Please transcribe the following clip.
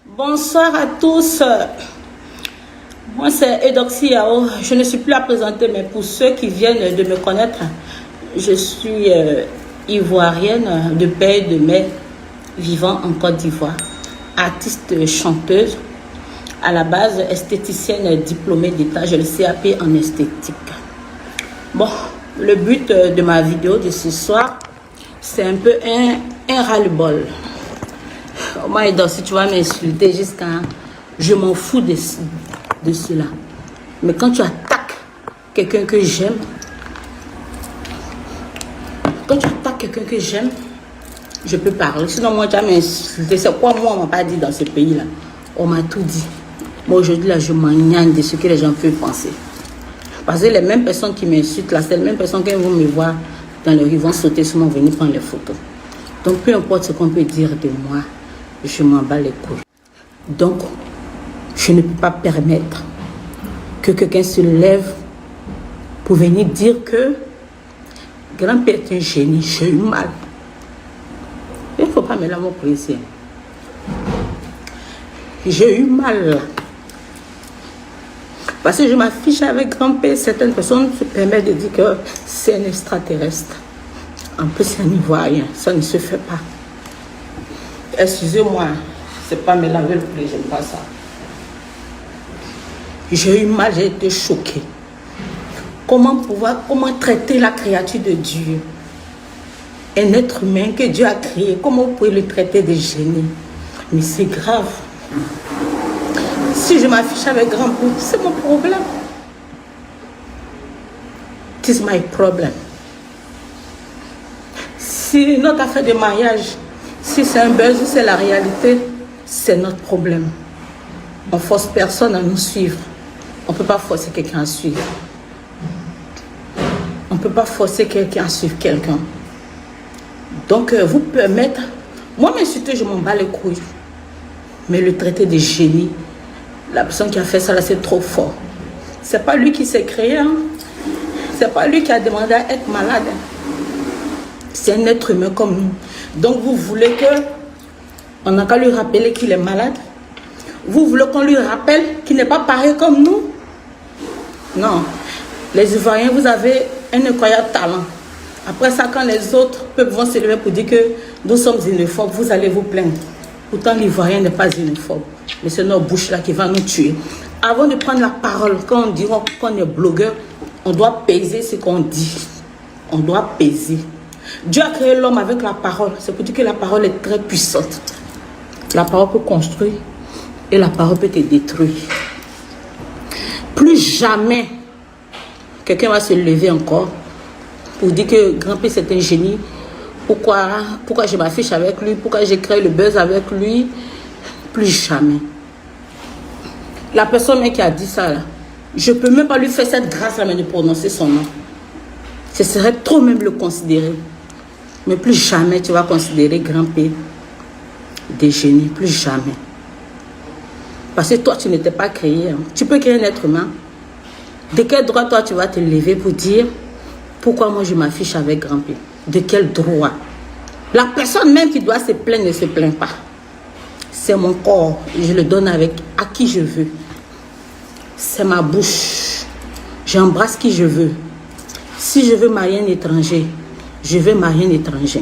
Bonsoir à tous. Moi, c'est Eudoxie Yao. Je ne suis plus à présenter, mais pour ceux qui viennent de me connaître, je suis ivoirienne de père et de mère, vivant en Côte d'Ivoire, artiste chanteuse, à la base esthéticienne diplômée d'État, j'ai le CAP en esthétique. Bon, le but de ma vidéo de ce soir, c'est un peu un ras-le-bol. Moi, si tu vas m'insulter jusqu'à... Je m'en fous de cela. Mais quand tu attaques quelqu'un que j'aime, je peux parler. Sinon, moi, tu vas m'insulter. C'est quoi, moi, on m'a pas dit dans ce pays-là? On m'a tout dit. Moi, aujourd'hui, là, je m'en gagne de ce que les gens peuvent penser. Parce que les mêmes personnes qui m'insultent, là, c'est les mêmes personnes qui vont me voir dans les rues, vont sauter sur moi, venir prendre les photos. Donc, peu importe ce qu'on peut dire de moi, je m'en bats les couilles. Donc, je ne peux pas permettre que quelqu'un se lève pour venir dire que grand-père est un génie, j'ai eu mal. Il ne faut pas me l'amour pour ici. J'ai eu mal. Parce que je m'affiche avec grand-père, certaines personnes se permettent de dire que c'est un extraterrestre. En plus, c'est un Ivoirien, ça ne se fait pas. Excusez-moi, c'est pas me laver le pied, j'aime pas ça. J'ai eu mal, j'ai été choquée. Comment traiter la créature de Dieu? Un être humain que Dieu a créé, comment vous pouvez le traiter de génie? Mais c'est grave. Si je m'affiche avec grand-père, c'est mon problème. It's my problem. Si notre affaire de mariage, si c'est un buzz ou c'est la réalité, c'est notre problème. On ne force personne à nous suivre. On ne peut pas forcer quelqu'un à suivre. On ne peut pas forcer quelqu'un à suivre quelqu'un. Donc, vous permettre... Moi, m'insulter, je m'en bats les couilles. Mais le traiter de génie, la personne qui a fait ça, là, c'est trop fort. C'est pas lui qui s'est créé. Hein? C'est pas lui qui a demandé à être malade. C'est un être humain comme nous. Donc, vous voulez que... On n'a qu'à lui rappeler qu'il est malade. Vous voulez qu'on lui rappelle qu'il n'est pas pareil comme nous? Non. Les Ivoiriens, vous avez un incroyable talent. Après ça, quand les autres peuples vont se lever pour dire que nous sommes xénophobes, vous allez vous plaindre. Pourtant, l'Ivoirien n'est pas xénophobe. Mais c'est notre bouche là qui va nous tuer. Avant de prendre la parole, quand on dit qu'on est blogueur, on doit peser ce qu'on dit. On doit peser. Dieu a créé l'homme avec la parole. C'est pour dire que la parole est très puissante. La parole peut construire et la parole peut te détruire. Plus jamais quelqu'un va se lever encore pour dire que grand-père c'est un génie. Pourquoi je m'affiche avec lui? Pourquoi j'ai créé le buzz avec lui? Plus jamais. La personne même qui a dit ça là, je ne peux même pas lui faire cette grâce là, mais de prononcer son nom. Ce serait trop même le considérer. Mais plus jamais tu vas considérer grand-père des génies. Plus jamais. Parce que toi, tu n'étais pas créé. Hein. Tu peux créer un être humain. De quel droit, toi, tu vas te lever pour dire pourquoi moi, je m'affiche avec grand-père? De quel droit? La personne même qui doit se plaindre ne se plaint pas. C'est mon corps. Je le donne à qui je veux. C'est ma bouche. J'embrasse qui je veux. Si je veux marier un étranger, je veux marier un étranger.